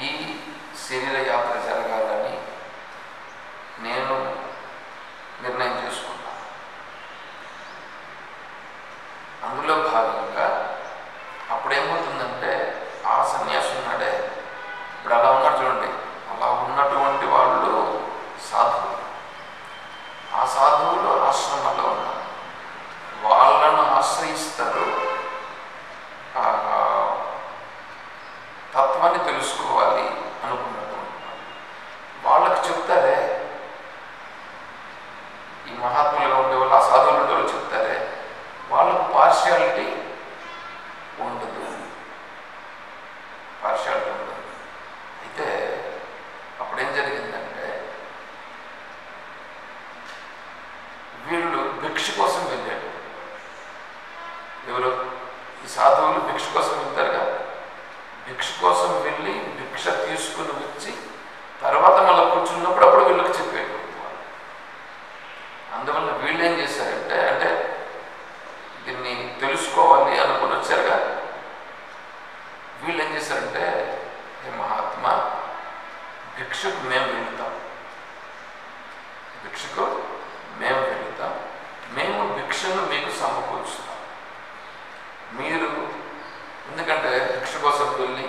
ఈ శరీర యాత్ర జరగాలని నేను నిర్ణయం చేసుకున్నాను. అందులో భాగంగా అప్పుడేమవుతుందంటే ఆ సన్యాసి ఉన్నాడే, ఇప్పుడు అలా ఉన్నాడు చూడండి, అలా ఉన్నటువంటి వాళ్ళు సాధువులు. ఆ సాధువులు ఆశ్రమంలో ఉన్నారు, వాళ్ళను ఆశ్రయిస్తారు. తత్వాన్ని తెలుసుకోవాలి అనుకున్నటువంటి వాళ్ళకి చెప్తారే, ఈ మహాత్ములుగా ఉండేవాళ్ళు, ఆ సాధువులు ఉండేవాళ్ళు చెప్తారే, వాళ్ళకు పార్షియాలిటీ ఉండదు. అయితే అప్పుడేం జరిగిందంటే వీళ్ళు భిక్ష కోసం వెళ్ళాడు. ఎవరు? ఈ సాధువులు భిక్ష కోసం వెళ్తారుగా, భిక్ష కోసం వెళ్ళి భిక్ష తీసుకుని వచ్చి తర్వాత మళ్ళీ కూర్చున్నప్పుడు అప్పుడు వీళ్ళకి చెప్పేటువంటి వాళ్ళు. అందువల్ల వీళ్ళు ఏం చేశారంటే, అంటే దీన్ని తెలుసుకోవాలి అనుకుని వచ్చారుగా, వీళ్ళు ఏం చేశారంటే, ఏ మహాత్మా, భిక్షకు మేము వెళుతాం, భిక్షకు మేము వెళుతాం, మేము భిక్షను మీకు సమకూర్చుతాం. మీరు ఎందుకంటే భిక్ష కోసం వెళ్ళి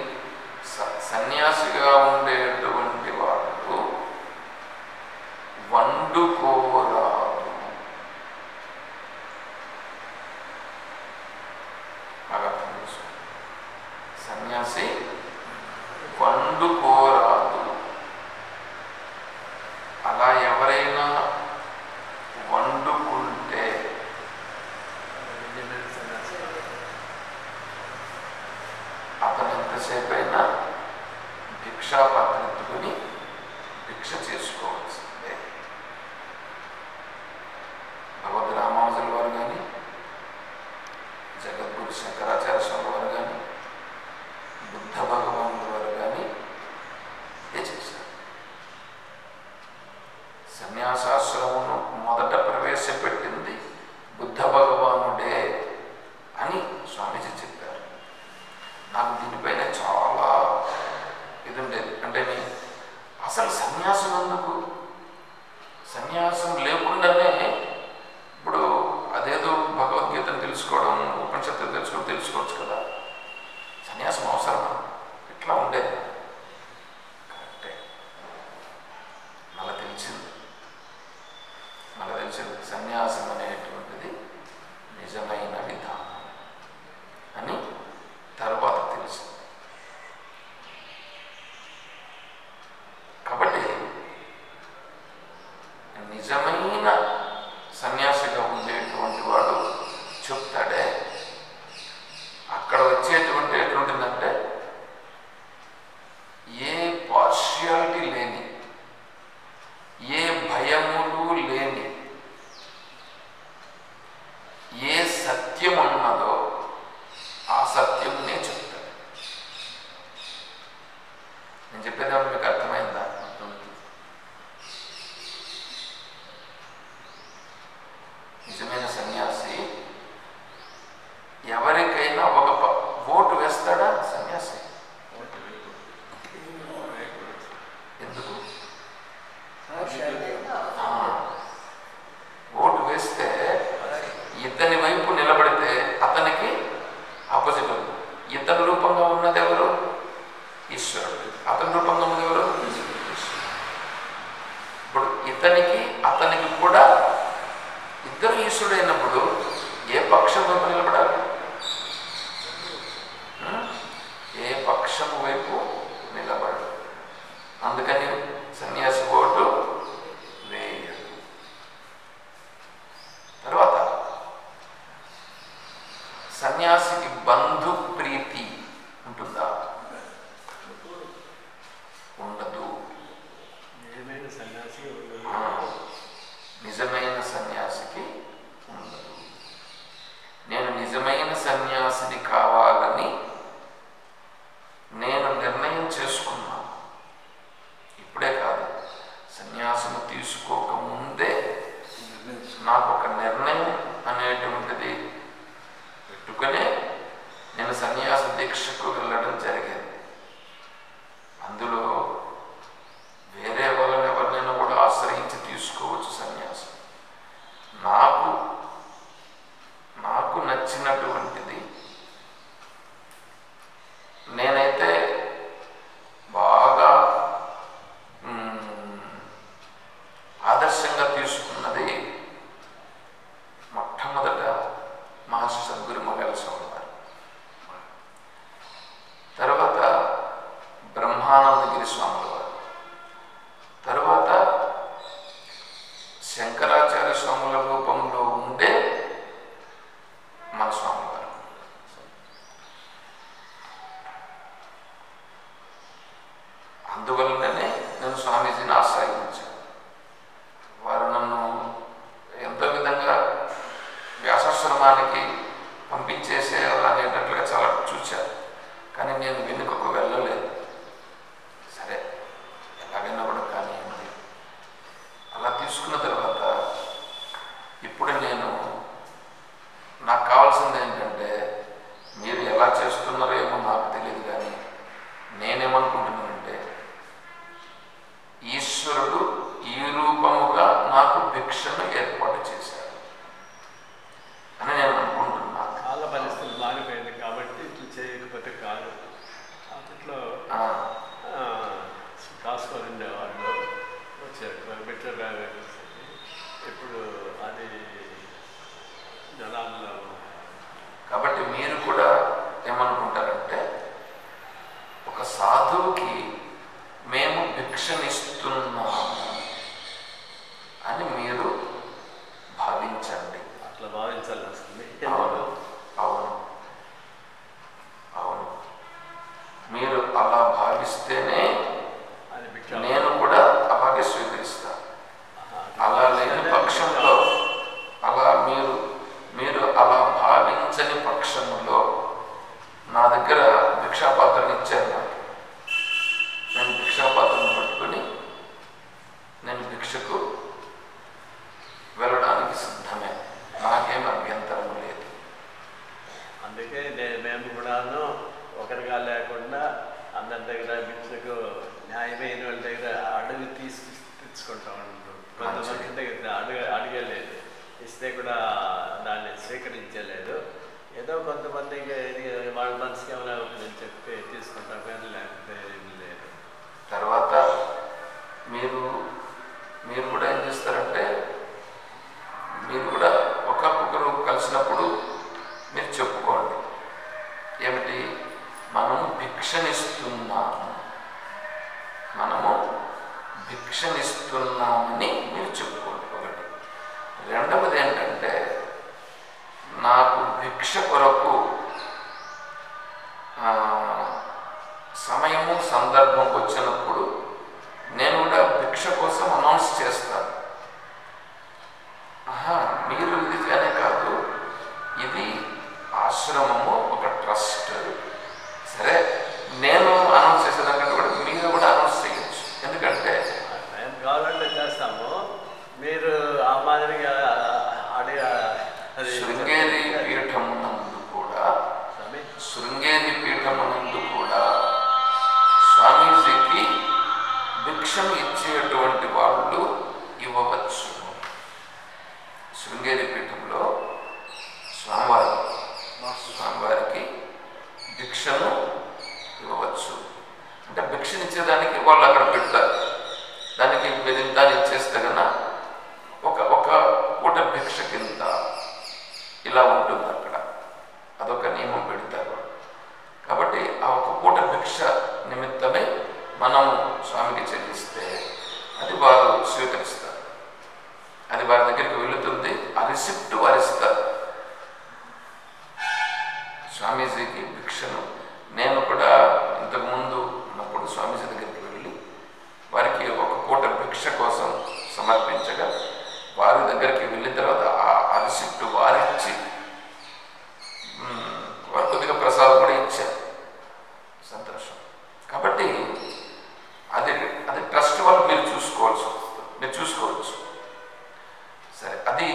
సన్యాసిగా ఉండేటువంటి వాళ్ళు వండుకోరాదు. బాగా అర్థం చేసుకోండి, సన్యాసి వండుకోరాదు. అలా ఎవరైనా వండుకుంటే అతను ఎంతసేపు అయినా భిక్షాపాత్ర ఎత్తుకుని భిక్ష చేసుకోవాల్సిందే. భగవద్ రామానుజుల వారు కానీ, జగద్గురు శంకరాచార్య స్వామి వారు కానీ, బుద్ధ భగవానుల వారు కానీ ఇదే చేశారు. సన్యాసాశ్రమమును మొదట ప్రవేశపెట్టింది బుద్ధ భగవానుడే అని స్వామీజీ చెప్పారు. నాకు దీనిపైన చాలా ఇది ఉండేది. అంటే అసలు సన్యాసం ఎందుకు? సన్యాసం లేకుండానే ఇప్పుడు అదేదో భగవద్గీతను తెలుసుకోవడం, ఉపనిషత్తులు తెలుసుకోవచ్చు కదా, సన్యాసం అవసరమా? ఇట్లా ఉండేది. కరెక్టే. మళ్ళీ తెలిసింది సన్యాసం అనేటువంటిది నిజమైన విధానం అని తర్వాత తెలిసింది. కాబట్టి నిజమైన సన్యాసిగా ఉండేటువంటి వాడు చెప్తాడే, అక్కడ వచ్చేటువంటి ఎటువంటిదంటే ఏ పార్షియాలిటీ లేని, ఏ భయములు లేని, ఏ సత్యం ఉన్నదో ఆ సత్యంనే చెప్తాడు. నేను చెప్పేది మీకు అర్థమైందా? నిజమైన సన్యాసి ఎవరికైనా ఒక ఓటు వేస్తాడా? సన్యాసి ఎందుకు? ఓటు వేస్తే ఇతని వైపు నిలబడితే అతనికి ఆపోజిట్ ఉంది. ఇతని రూపంగా ఉన్నది ఎవరు? ఈశ్వరుడు. అతని రూపంగా ఉన్నది ఎవరు? ఇప్పుడు ఇతనికి అతనికి కూడా ఇద్దరు ఈశ్వరుడు అయినప్పుడు ఏ పక్షం వైపు నిలబడాలి? ఏ పక్షం వైపు నిలబడాలి? అందుకని సన్యాసి ఓటు వేయడు. తర్వాత సన్యాసికి బంధు ప్రీతి ఉంటుందా? ఉండదు. నిజమైన సన్యాసికి ఉండదు. నేను నిజమైన సన్యాసిని కావాలని నేను నిర్ణయం చేసుకున్నాను. స్వామీజీని ఆశ్రయించాను. వారు నన్ను ఎంతో విధంగా వ్యాసాశ్రమానికి పంపించేసేయాలి అనేటట్లుగా చాలా చూశారు. కానీ నేను వెనుకకు వెళ్ళలేదు. సరే ఎలాగైనా కూడా కానీ అలా తీసుకున్న తర్వాత ఇప్పుడు నాకు కావాల్సింది ఏంటంటే, మీరు ఎలా చేస్తున్నారో ఏమో నాకు తెలియదు, కానీ నేనేమనుకుంటున్నానంటే, ఈశ్వరుడు ఈ రూపముగా నాకు భిక్షను ఏర్పాటు చేశాడు అని నేను అనుకుంటున్నాను. చాలా పరిస్థితులు మారిపోయింది కాబట్టి ఇట్లా చేయకపోతే కాదు. అప్పట్లో కాసుకొని ఉండేవాళ్ళు వచ్చారు పెట్టారు. ఇప్పుడు అది జనాల్లో. కాబట్టి మీరు కూడా ఏమనుకుంటారంటే, ఒక సాధువుకి మేము భిక్షనిస్తున్నాము అని మీరు భావించండి. అట్లా భావించాలి వస్తుంది. అవును అవును అవును, మీరు అలా భావిస్తేనే నేను కూడా అలాగే స్వీకరిస్తాను. అలా లేని పక్షంలో, అలా మీరు అలా భావించని పక్షంలో నా దగ్గర భిక్షాపాత్రను ఇచ్చారు నాకు. నేను భిక్షాపాత్రను పట్టుకొని నేను భిక్షకు వెళ్ళడానికి సిద్ధమే. నాకేం అభ్యంతరం లేదు. అందుకే మేము కూడాను ఒకరిగా లేకుండా అందరి దగ్గర భిక్షకు న్యాయమైన వాళ్ళ దగ్గర అడుగు తెచ్చుకుంటా ఉంటాం. కొంతమంది దగ్గర అడగలేదు, ఇస్తే కూడా దాన్ని స్వీకరించలేదు. ఏదో కొంతమందికి వాళ్ళ మనసుకి ఏమైనా నేను చెప్పి తీసుకుంటాం, కానీ లేకపోతే ఏమి లేదు. తర్వాత మీరు కూడా ఏం చేస్తారంటే, మీరు కూడా ఒకరికొకరు కలిసినప్పుడు మీరు చెప్పుకోండి, ఏమిటి, మనము భిక్షనిస్తున్నామని మీరు చెప్పుకోండి. ఒకటి. రెండవది ఏంటంటే, నాకు భిక్ష కొరకు సమయము సందర్భం వచ్చినప్పుడు నేను కూడా భిక్ష కోసం అనౌన్స్ చేస్తాను. మీరు ఇది అనే కాదు, ఇది ఆశ్రమము ఒక ట్రస్ట్. సరే, నేను అనౌన్స్ చేసేదానికంటే కూడా మీరు కూడా అనౌన్స్ చేయొచ్చు. ఎందుకంటే మేము కావాలంటే చేస్తాము, మీరు ఆ మాదిరిగా శృంగేరి పీఠమునందు కూడా స్వామీజీకి భిక్షను ఇచ్చేటువంటి వాళ్ళు ఇవ్వవచ్చు. శృంగేరి పీఠంలో స్వామివారికి భిక్షను ఇవ్వవచ్చు. అంటే భిక్షనిచ్చేదానికి వాళ్ళు అక్కడ పెడతారు. దానికి మీరు దాన్ని ఇచ్చేస్తే కన్నా ఒక పూట భిక్ష కింద ఇలా ఉంటుంది అక్కడ. అదొక నియమం పెడతారు. కాబట్టి ఆ ఒక పూట భిక్ష నిమిత్తమే మనము స్వామికి చెల్లిస్తే అది వారు స్వీకరిస్తారు. అది వారి దగ్గరికి వెళుతుంది. ఆ రిసిప్ట్ వారిస్తారు. స్వామీజీకి భిక్షను నేను కూడా ఇంతకుముందు ఉన్నప్పుడు స్వామీజీ దగ్గరికి వెళ్ళి వారికి ఒక పూట భిక్ష కోసం సమర్పించగా, వారి దగ్గరికి వెళ్ళిన తర్వాత ఆ రిసిప్ట్ వారిచ్చి వారు కొద్దిగా ప్రసాదం కూడా ఇచ్చారు. సంతోషం. కాబట్టి అది ట్రస్ట్ వాళ్ళు మీరు చూసుకోవచ్చు. సరే, అది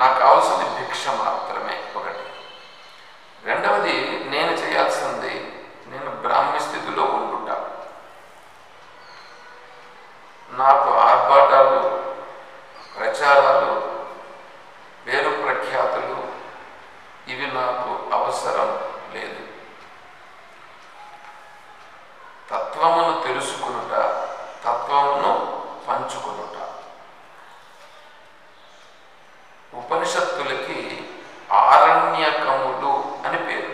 నాకు కావాల్సింది భిక్ష మాత్రమే. ఒకటి. రెండవది, నేను చేయాల్సింది, నేను బ్రాహ్మీ స్థితిలో ఉండుట. నాకు ఆర్భాటాలు, ప్రచారాలు, పేరు ప్రఖ్యాతులు ఇవి నాకు అవసరం లేదు. తత్వమును తెలుసుకునుట, తత్వమును పంచుకునుట. ఉపనిషత్తులకి ఆరణ్యకములు అని పేరు.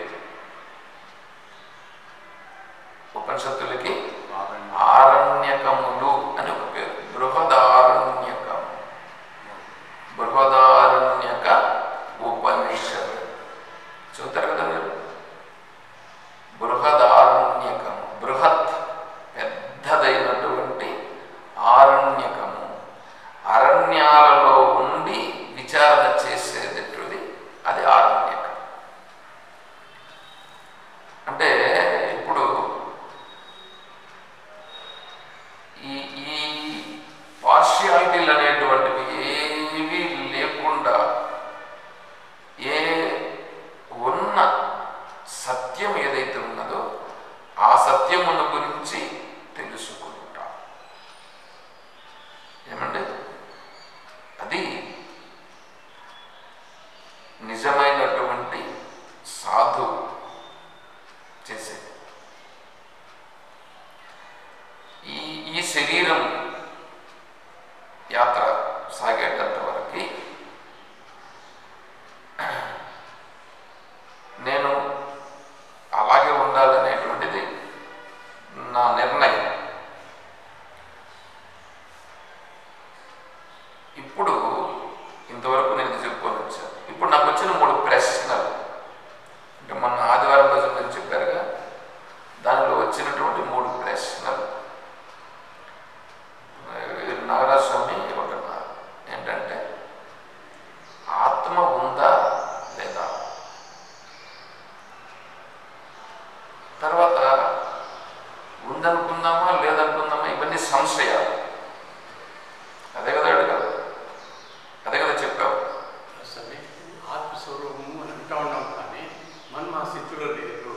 ఉపనిషత్తులకి ఆరణ్యకములు అని ఒక పేరు. బృహదారణ్యక ఉపనిషత్ చూస్తారు కదా మీరు. బృహదారణ్యకము, బృహత్ పెద్దదైనటువంటి శరీరం యాత్ర సాగేటంత వరకు నేను అలాగే ఉండాలనేటువంటిది నా నిర్ణయం. ఇప్పుడు ఇంతవరకు నేను చెప్పుకొని వచ్చాను. ఇప్పుడు నాకు వచ్చిన 3 ప్రశ్నలు, అంటే మొన్న ఆదివారం రోజు మీరు చెప్పారుగా, దానిలో వచ్చినటువంటి 3 ప్రశ్నలు నాగరాజ స్వామి ఇవ్వకున్నారు. ఏంటంటే ఆత్మ ఉందా లేదా, తర్వాత ఉందనుకుందామా లేదనుకుందామా, ఇవన్నీ సంశయాలు. అదే కదా అడిగారు, అదే కదా చెప్పావు. ఆత్మస్వరూపము అని అంటా ఉన్నాం, కానీ మనం ఆ స్థితిలో లేదు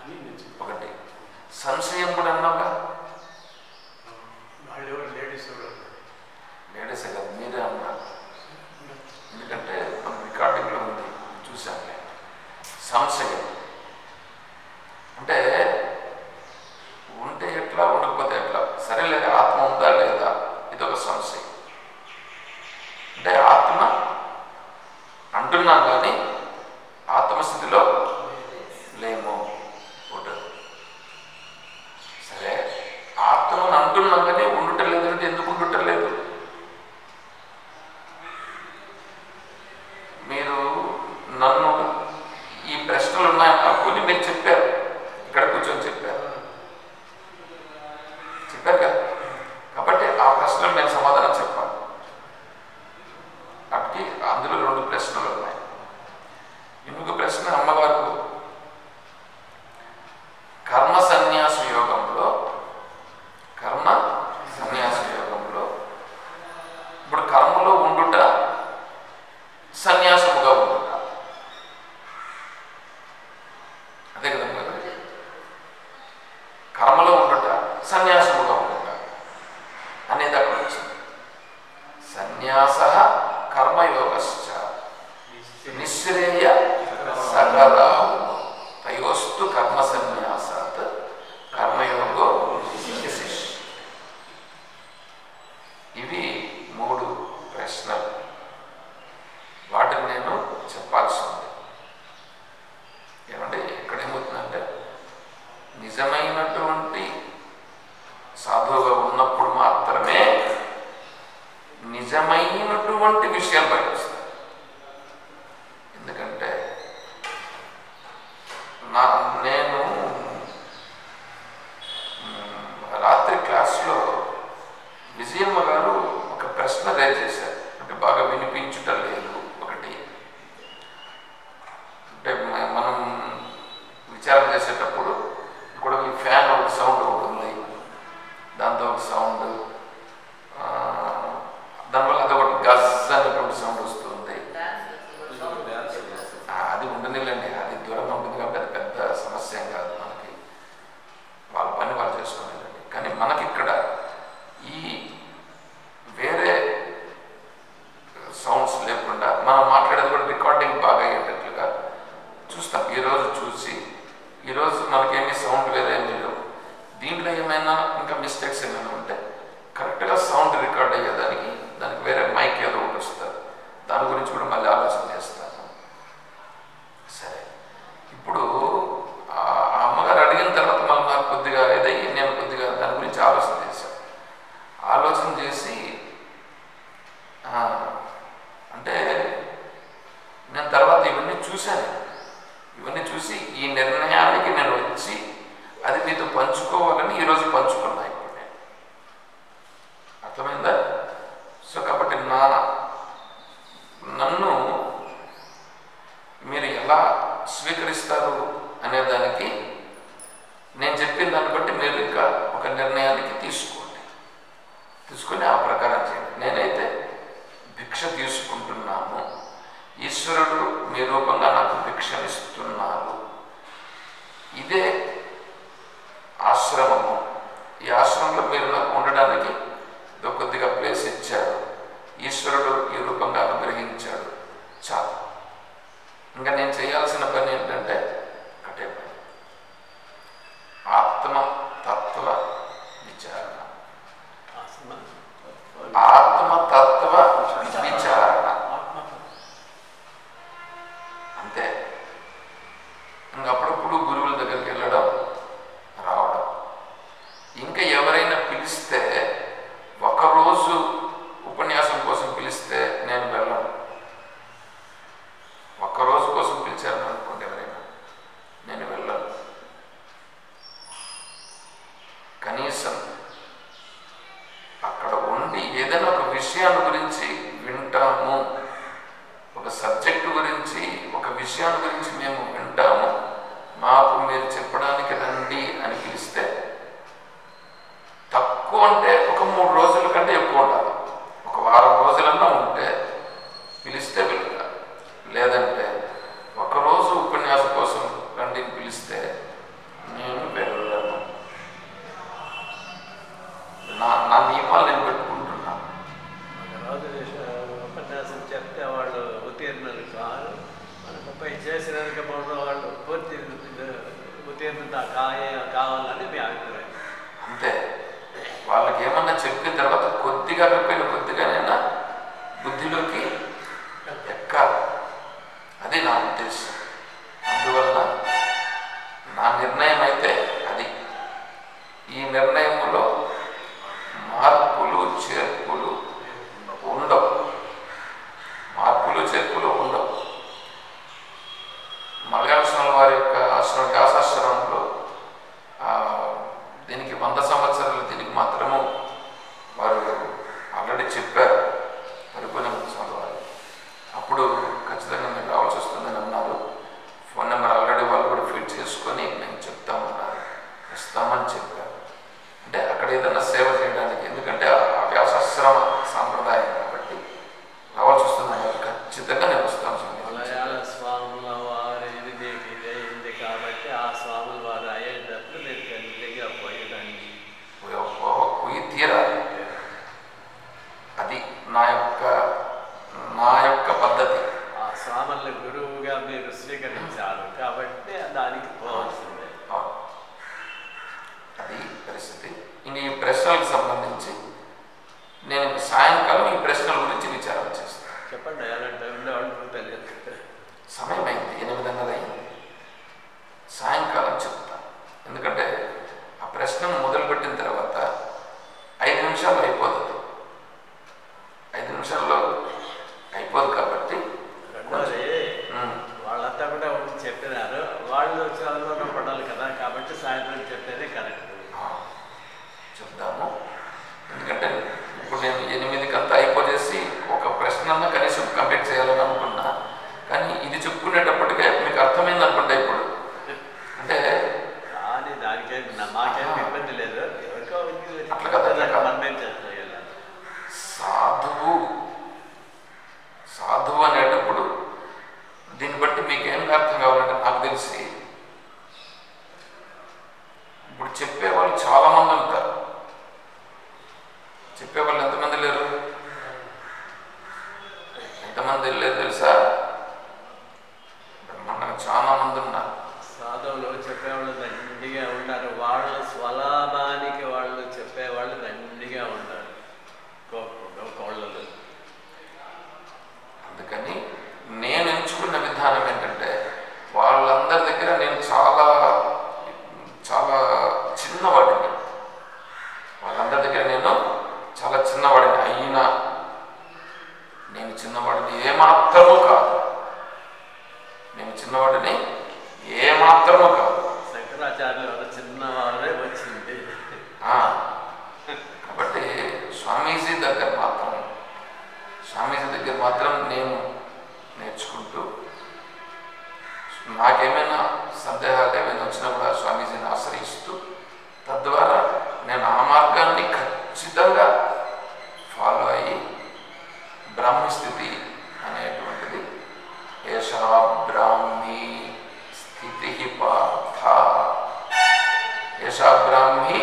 అని నేను ఒకటి సంశయం కూడా అన్నావుగా. వాళ్ళు ఎవరు లేడీస్ లేడీసే కదా, మీరే అన్నారు. ఎందుకంటే మన రికార్డింగ్లో ఉంది, చూసాను. సంశయం అంటే ఉంటే ఎట్లా, ఉండకపోతే ఎట్లా, సరేలే ఆత్మ ఉందా లేదా, ఇదొక సంశయం. అంటే ఆత్మ అంటున్నాం కానీ ఆత్మస్థితిలో లేము ఉండదు. సరే, ఆత్మను అంటున్నాం కానీ ఉండటం లేదంటే ఎందుకు ఉండటం లేదు? మీరు నన్ను ఈ ప్రశ్నలు ఉన్నాయని అనుకుని మీరు చెప్పారు, ఇక్కడ కూర్చొని చెప్పారు కదా. కాబట్టి ఆ ప్రశ్నలు నేను సమాధానం చెప్పాలి. కాబట్టి అందులో 2 ప్రశ్నలు ఉన్నాయి. ఇంకొక ప్రశ్న అమ్మగారు, కర్మ సన్యాస యోగంలో ఇప్పుడు కర్మలో ఉండుట సన్యాసముగా ఉండుట, అదే కదా కర్మలో ఉండుట సన్యాసముగా ఉండుట అనేది అక్కడ వచ్చింది. సన్యాస కర్మయోగశ్చ నిశ్రేయ సకరావు తయోస్తు కర్మ సన్యాసాత్ కర్మయోగో విశిష్ట. ఇవి 3 ప్రశ్నలు. వాటిని నేను చెప్పాల్సి ఉంది. ఏమంటే ఇక్కడ ఏమవుతుందంటే, నిజమైనటువంటి సాధువుగా ఉన్నప్పుడు మాత్రమే నిజమైనటువంటి విషయాలు బయట వస్తాయి. ఎందుకంటే నేను రాత్రి క్లాస్లో విజయమ్మ గారు ఒక ప్రశ్న రేజ్ చేశారు. అంటే బాగా వినిపించటం లేదు ఒకటి, అంటే మనం విచారణ చేసేటప్పుడు ఇప్పుడు ఈ ఫ్యాన్ ఒక సౌండ్ ఉంటుంది, దాంతో ఒక సౌండ్, దానివల్ల అదొకటి గజ్ అనేటువంటి సౌండ్ వస్తుంది. అది ఉండనిలేండి, అది దూరంగా ఉంటుంది కాబట్టి అది పెద్ద సమస్య ఏం కాదు. మనకి వాళ్ళ పని వాళ్ళు చేసుకోలేదండి. కానీ మనకి ఇక్కడ ఈ వేరే సౌండ్స్ లేకుండా మనం మాట్లాడేది కూడా రికార్డింగ్ బాగా అయ్యేటట్లుగా చూస్తాం. ఈరోజు మనకేమీ సౌండ్ వేరేమీ లేవు. దీంట్లో ఏమైనా ఇంకా మిస్టేక్స్ ఏమైనా ఉంటే కరెక్ట్గా సౌండ్ రికార్డ్ అయ్యేదానికి దానికి వేరే మైక్ ఏదో ఒకటి వస్తుంది. దాని గురించి కూడా మళ్ళీ ఆలోచన చేస్తాను. సరే, ఇప్పుడు ఆ అమ్మగారు అడిగిన తర్వాత మళ్ళీ నాకు కొద్దిగా ఇదయ్యి నేను కొద్దిగా దాని గురించి ఆలోచన చేశాను. ఆలోచన చేసి అంటే నేను తర్వాత ఇవన్నీ చూశాను. ఇవన్నీ చూసి ఈ నిర్ణయానికి నేను వచ్చి అది మీతో పంచుకోవాలని ఈరోజు పంచుకున్నా. ఇప్పుడు నేను అర్థమైందా? సో కాబట్టి నన్ను మీరు ఎలా స్వీకరిస్తారు అనేదానికి నేను చెప్పిన దాన్ని బట్టి మీరు ఇంకా ఒక నిర్ణయానికి తీసుకొని ఆ ప్రకారం చేయండి. నేనైతే భిక్ష తీసుకుంటున్నాను, ఈశ్వరుడు మీ రూపంగా నాకు భిక్షనిస్తున్నారు. ఇదే ఆశ్రమము. ఈ ఆశ్రమంలో మీరు నాకు ఉండడానికి కొద్దిగా ప్లేస్ ఇచ్చారు, ఈశ్వరుడు ఈ రూపంగా అనుగ్రహించాడు, చాలు. ఇంకా నేను చేయాల్సిన పని ఏంటంటే ఒకటే పని, ఆత్మ తత్వ విచారణ. కనీసం అక్కడ ఉండి ఏదైనా ఒక విషయాన్ని గురించి వింటాము, ఒక సబ్జెక్టు గురించి ఒక విషయాన్ని గురించి మేము వింటాము, మాకు మీరు చెప్పడానికి రండి అని పిలిస్తే తక్కువ అంటే ఒక 3 రోజుల కంటే ఎక్కువ ఉండాలి. ఒక వారం రోజులన్నా ఉంటే పిలిస్తే వెళ్తా, లేదంటే ఒకరోజు ఉపన్యాసం కోసం రండి పిలిస్తే నేను వెళ్ళను. నా నియమాలు నేను పెట్టుకుంటున్నాను. ఒకరోజు ఉపన్యాసం చెప్తే వాళ్ళు ఉత్తీర్ణులు కాదు, మనకు పై చేసినందుకు వాళ్ళు పూర్తి ఉత్తీర్ణత కావాలని మీ అభిప్రాయం. అంతే. వాళ్ళకి ఏమన్నా చెప్పిన తర్వాత కొద్దిగా కొద్దిగానైనా బుద్ధిలోకి ఎక్కాలి. అది నా ఉద్దేశం. అందువల్ల నా నిర్ణయం అయితే అది. ఈ నిర్ణయంలో మార్పులు చేర్పులు ఉండవు. మలయాళ వారి యొక్క ఆశ్రమం వ్యాసాశ్రమంలో దీనికి 100 సంవత్సరాలు దీనికి మాత్రము వారు ఆల్రెడీ చెప్పారు పరిపూర్ణ వారు. అప్పుడు ఖచ్చితంగా మీరు రావాల్సి వస్తుందని అన్నారు. ఫోన్ నెంబర్ ఆల్రెడీ వాళ్ళు కూడా ఫీడ్ చేసుకొని మేము చెప్తామన్నారు, ఇస్తామని చెప్పారు. అంటే అక్కడ ఏదైనా సేవ చేయడానికి, ఎందుకంటే ఆ వ్యాసాశ్రమ సాంప్రదాయం కాబట్టి రావాల్సి వస్తుందన్నారు. ఖచ్చితంగా నేను వస్తాను. మలయాళ స్వాముల వారి ఇది కాబట్టి ఆ స్వాముల వారు అయ్యేటప్పుడు మీరు ఖచ్చితంగా పోయేదాన్ని పోయి తీరాలి. అది నా యొక్క పద్ధతి. ఆ స్వాముల గురువుగా మీరు స్వీకరించారు కాబట్టి దానికి పోవాల్సిందే. అది పరిస్థితి. ఇంక ఈ ప్రశ్నలకు సంబంధించి నేను సాయంకాలం ఈ ప్రశ్నల గురించి విచారణ చేస్తాను. చెప్పండి. అలాంటి టైంలో వాళ్ళు తెలియదు. సమయం అయింది, 8:30 అయింది. సాయంకాలం చెప్తాను. ఎందుకంటే ఆ ప్రశ్నను మొదలుపెట్టిన తర్వాత 5 నిమిషాలు అయిపోతుంది. 5 నిమిషాల్లో అయిపోదు కాబట్టి రెండోది వాళ్ళంతా కూడా ఉండి చెప్పినారు. వాళ్ళు చదువులో పడాలి కదా, కాబట్టి సాయంత్రం చెప్తేనే కరెక్ట్. చెప్తాము. ఎందుకంటే ఇప్పుడు నేను 8కి అయిపోచేసి ఒక ప్రశ్న కనీసం కంప్లీట్ చేయాలని అనుకున్నా. కానీ ఇది చెప్పుకునేటప్పటికే మీకు అర్థమైంది అనుకుంటా. ఇప్పుడు అంటే దానికేం మాకేం ఇబ్బంది లేదు. ఎవరికో అట్లా కదా. మనమేం చేస్తాం. సాధువు అనేటప్పుడు దీన్ని బట్టి మీకు ఏం అర్థం కావాలంటే, నాకు తెలిసి ఇప్పుడు చెప్పేవాళ్ళు చాలామంది ఉంటారు. చెప్పేవాళ్ళు ఎంతమంది లేరు? ఎంతమంది లేరు తెలుసా? మనకు చాలా మంది ఉన్నారు. సాధువులు చెప్పేవాళ్ళు దండిగా ఉన్నారు. వాళ్ళు స్వలాభానికి వాళ్ళు చెప్పేవాళ్ళు దండిగా ఉన్నారు. కోళ్ళలు. అందుకని నేను ఎంచుకున్న విధానం ఏంటంటే, వాళ్ళందరి దగ్గర నేను చాలా చాలా చిన్నవాడిని. వాళ్ళందరి దగ్గర నేను చాలా చిన్నవాడిని అయినా నేను చిన్నవాడిని ఏమాత్రమూ కాదు. నేను చిన్నవాడిని ఏమాత్రమూ కాదు. శంకరాచార్యులు వారు చిన్నవారే వచ్చింది. కాబట్టి స్వామీజీ దగ్గర మాత్రం నేను నేర్చుకుంటూ, నాకేమైనా సందేహాలు ఏమైనా వచ్చినా కూడా స్వామీజీని ఆశ్రయిస్తూ, తద్వారా నేను ఆ మార్గాన్ని ఖచ్చితంగా ఫాలో అయ్యి బ్రాహ్మీ స్థితి అనేటువంటిది ఏషా బ్రాహ్మీ స్థితి పార్థ, ఏషా బ్రాహ్మీ